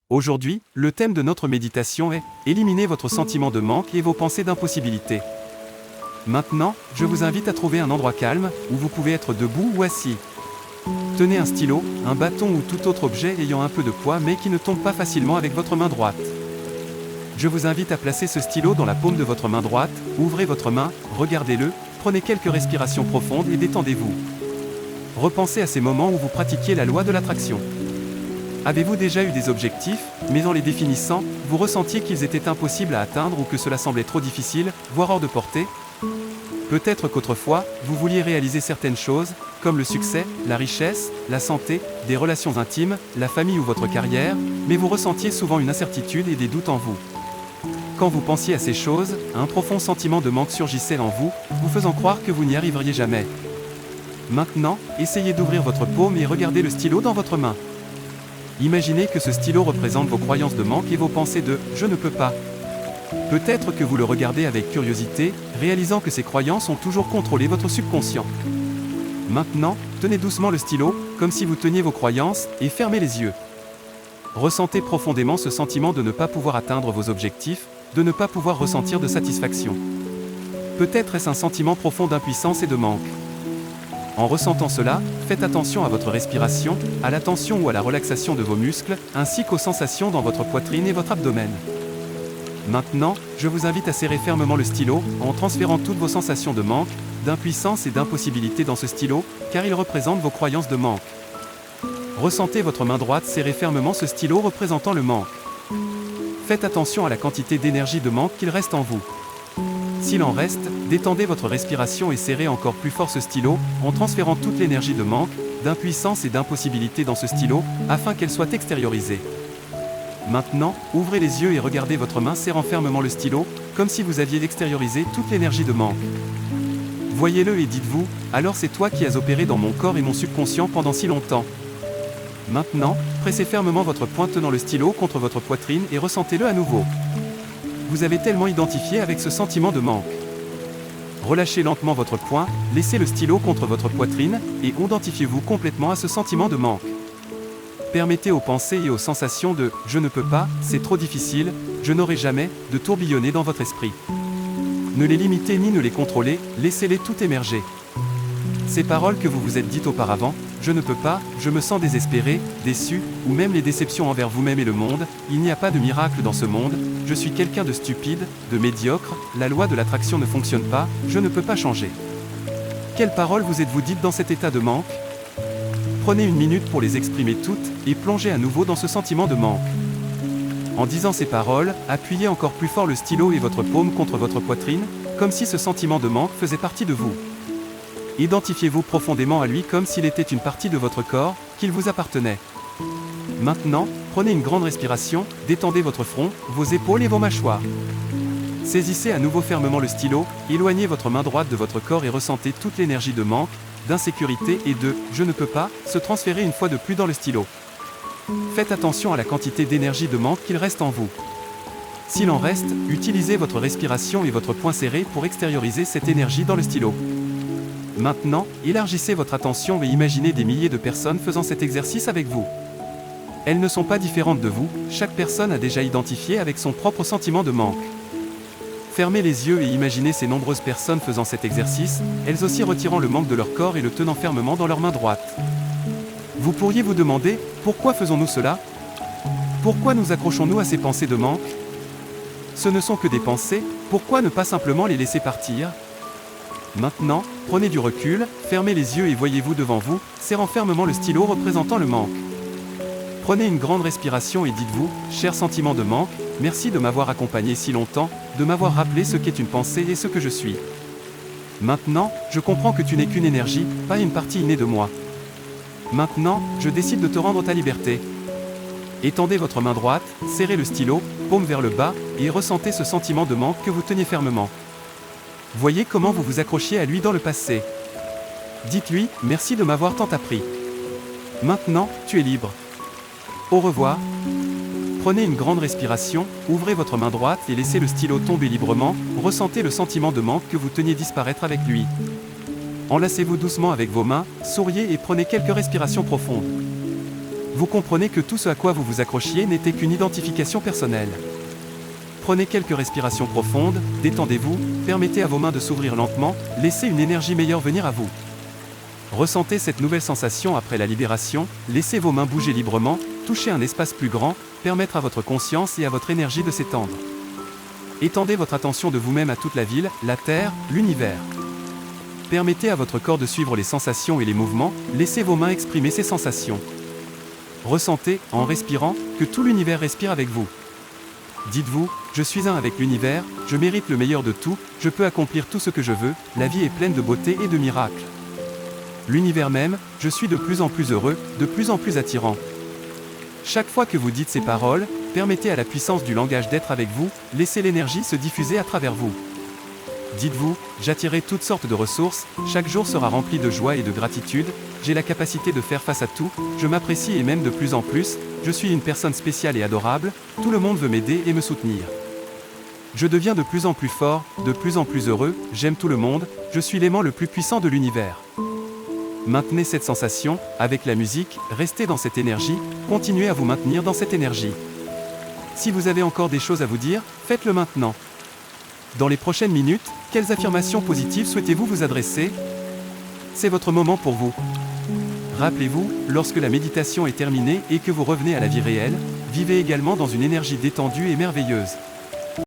Aujourd'hui, le thème de notre méditation est « Éliminez votre sentiment de manque et vos pensées d'impossibilité ». Maintenant, je vous invite à trouver un endroit calme, où vous pouvez être debout ou assis. Tenez un stylo, un bâton ou tout autre objet ayant un peu de poids mais qui ne tombe pas facilement avec votre main droite. Je vous invite à placer ce stylo dans la paume de votre main droite, ouvrez votre main, regardez-le, prenez quelques respirations profondes et détendez-vous. Repensez à ces moments où vous pratiquiez la loi de l'attraction. Avez-vous déjà eu des objectifs, mais en les définissant, vous ressentiez qu'ils étaient impossibles à atteindre ou que cela semblait trop difficile, voire hors de portée? Peut-être qu'autrefois, vous vouliez réaliser certaines choses, comme le succès, la richesse, la santé, des relations intimes, la famille ou votre carrière, mais vous ressentiez souvent une incertitude et des doutes en vous. Quand vous pensiez à ces choses, un profond sentiment de manque surgissait en vous, vous faisant croire que vous n'y arriveriez jamais. Maintenant, essayez d'ouvrir votre paume et regardez le stylo dans votre main. Imaginez que ce stylo représente vos croyances de manque et vos pensées de « je ne peux pas ». Peut-être que vous le regardez avec curiosité, réalisant que ces croyances ont toujours contrôlé votre subconscient. Maintenant, tenez doucement le stylo, comme si vous teniez vos croyances, et fermez les yeux. Ressentez profondément ce sentiment de ne pas pouvoir atteindre vos objectifs, de ne pas pouvoir ressentir de satisfaction. Peut-être est-ce un sentiment profond d'impuissance et de manque. En ressentant cela, faites attention à votre respiration, à la tension ou à la relaxation de vos muscles, ainsi qu'aux sensations dans votre poitrine et votre abdomen. Maintenant, je vous invite à serrer fermement le stylo, en transférant toutes vos sensations de manque, d'impuissance et d'impossibilité dans ce stylo, car il représente vos croyances de manque. Ressentez votre main droite serrer fermement ce stylo représentant le manque. Faites attention à la quantité d'énergie de manque qu'il reste en vous. S'il en reste, détendez votre respiration et serrez encore plus fort ce stylo, en transférant toute l'énergie de manque, d'impuissance et d'impossibilité dans ce stylo, afin qu'elle soit extériorisée. Maintenant, ouvrez les yeux et regardez votre main serrant fermement le stylo, comme si vous aviez extériorisé toute l'énergie de manque. Voyez-le et dites-vous, alors c'est toi qui as opéré dans mon corps et mon subconscient pendant si longtemps. Maintenant, pressez fermement votre poing tenant le stylo contre votre poitrine et ressentez-le à nouveau. Vous avez tellement identifié avec ce sentiment de manque. Relâchez lentement votre poing, laissez le stylo contre votre poitrine, et identifiez-vous complètement à ce sentiment de manque. Permettez aux pensées et aux sensations de « je ne peux pas, c'est trop difficile, je n'aurai jamais » de tourbillonner dans votre esprit. Ne les limitez ni ne les contrôlez, laissez-les tout émerger. Ces paroles que vous vous êtes dites auparavant, je ne peux pas, je me sens désespéré, déçu, ou même les déceptions envers vous-même et le monde, il n'y a pas de miracle dans ce monde, je suis quelqu'un de stupide, de médiocre, la loi de l'attraction ne fonctionne pas, je ne peux pas changer. Quelles paroles vous êtes-vous dites dans cet état de manque? Prenez une minute pour les exprimer toutes, et plongez à nouveau dans ce sentiment de manque. En disant ces paroles, appuyez encore plus fort le stylo et votre paume contre votre poitrine, comme si ce sentiment de manque faisait partie de vous. Identifiez-vous profondément à lui comme s'il était une partie de votre corps, qu'il vous appartenait. Maintenant, prenez une grande respiration, détendez votre front, vos épaules et vos mâchoires. Saisissez à nouveau fermement le stylo, éloignez votre main droite de votre corps et ressentez toute l'énergie de manque, d'insécurité et de « je ne peux pas » se transférer une fois de plus dans le stylo. Faites attention à la quantité d'énergie de manque qu'il reste en vous. S'il en reste, utilisez votre respiration et votre poing serré pour extérioriser cette énergie dans le stylo. Maintenant, élargissez votre attention et imaginez des milliers de personnes faisant cet exercice avec vous. Elles ne sont pas différentes de vous, chaque personne a déjà identifié avec son propre sentiment de manque. Fermez les yeux et imaginez ces nombreuses personnes faisant cet exercice, elles aussi retirant le manque de leur corps et le tenant fermement dans leur main droite. Vous pourriez vous demander, pourquoi faisons-nous cela? Pourquoi nous accrochons-nous à ces pensées de manque? Ce ne sont que des pensées, pourquoi ne pas simplement les laisser partir? Maintenant, prenez du recul, fermez les yeux et voyez-vous devant vous, serrant fermement le stylo représentant le manque. Prenez une grande respiration et dites-vous, cher sentiment de manque, merci de m'avoir accompagné si longtemps, de m'avoir rappelé ce qu'est une pensée et ce que je suis. Maintenant, je comprends que tu n'es qu'une énergie, pas une partie innée de moi. Maintenant, je décide de te rendre ta liberté. Étendez votre main droite, serrez le stylo, paume vers le bas, et ressentez ce sentiment de manque que vous teniez fermement. Voyez comment vous vous accrochiez à lui dans le passé. Dites-lui, merci de m'avoir tant appris. Maintenant, tu es libre. Au revoir. Prenez une grande respiration, ouvrez votre main droite et laissez le stylo tomber librement, ressentez le sentiment de manque que vous teniez disparaître avec lui. Enlacez-vous doucement avec vos mains, souriez et prenez quelques respirations profondes. Vous comprenez que tout ce à quoi vous vous accrochiez n'était qu'une identification personnelle. Prenez quelques respirations profondes, détendez-vous, permettez à vos mains de s'ouvrir lentement, laissez une énergie meilleure venir à vous. Ressentez cette nouvelle sensation après la libération, laissez vos mains bouger librement, touchez un espace plus grand, permettre à votre conscience et à votre énergie de s'étendre. Étendez votre attention de vous-même à toute la ville, la terre, l'univers. Permettez à votre corps de suivre les sensations et les mouvements, laissez vos mains exprimer ces sensations. Ressentez, en respirant, que tout l'univers respire avec vous. Dites-vous, je suis un avec l'univers, je mérite le meilleur de tout, je peux accomplir tout ce que je veux, la vie est pleine de beauté et de miracles. L'univers même, je suis de plus en plus heureux, de plus en plus attirant. Chaque fois que vous dites ces paroles, permettez à la puissance du langage d'être avec vous, laissez l'énergie se diffuser à travers vous. Dites-vous, j'attirerai toutes sortes de ressources, chaque jour sera rempli de joie et de gratitude, j'ai la capacité de faire face à tout, je m'apprécie et m'aime de plus en plus, je suis une personne spéciale et adorable, tout le monde veut m'aider et me soutenir. Je deviens de plus en plus fort, de plus en plus heureux, j'aime tout le monde, je suis l'aimant le plus puissant de l'univers. Maintenez cette sensation, avec la musique, restez dans cette énergie, continuez à vous maintenir dans cette énergie. Si vous avez encore des choses à vous dire, faites-le maintenant. Dans les prochaines minutes, quelles affirmations positives souhaitez-vous vous adresser? C'est votre moment pour vous. Rappelez-vous, lorsque la méditation est terminée et que vous revenez à la vie réelle, vivez également dans une énergie détendue et merveilleuse.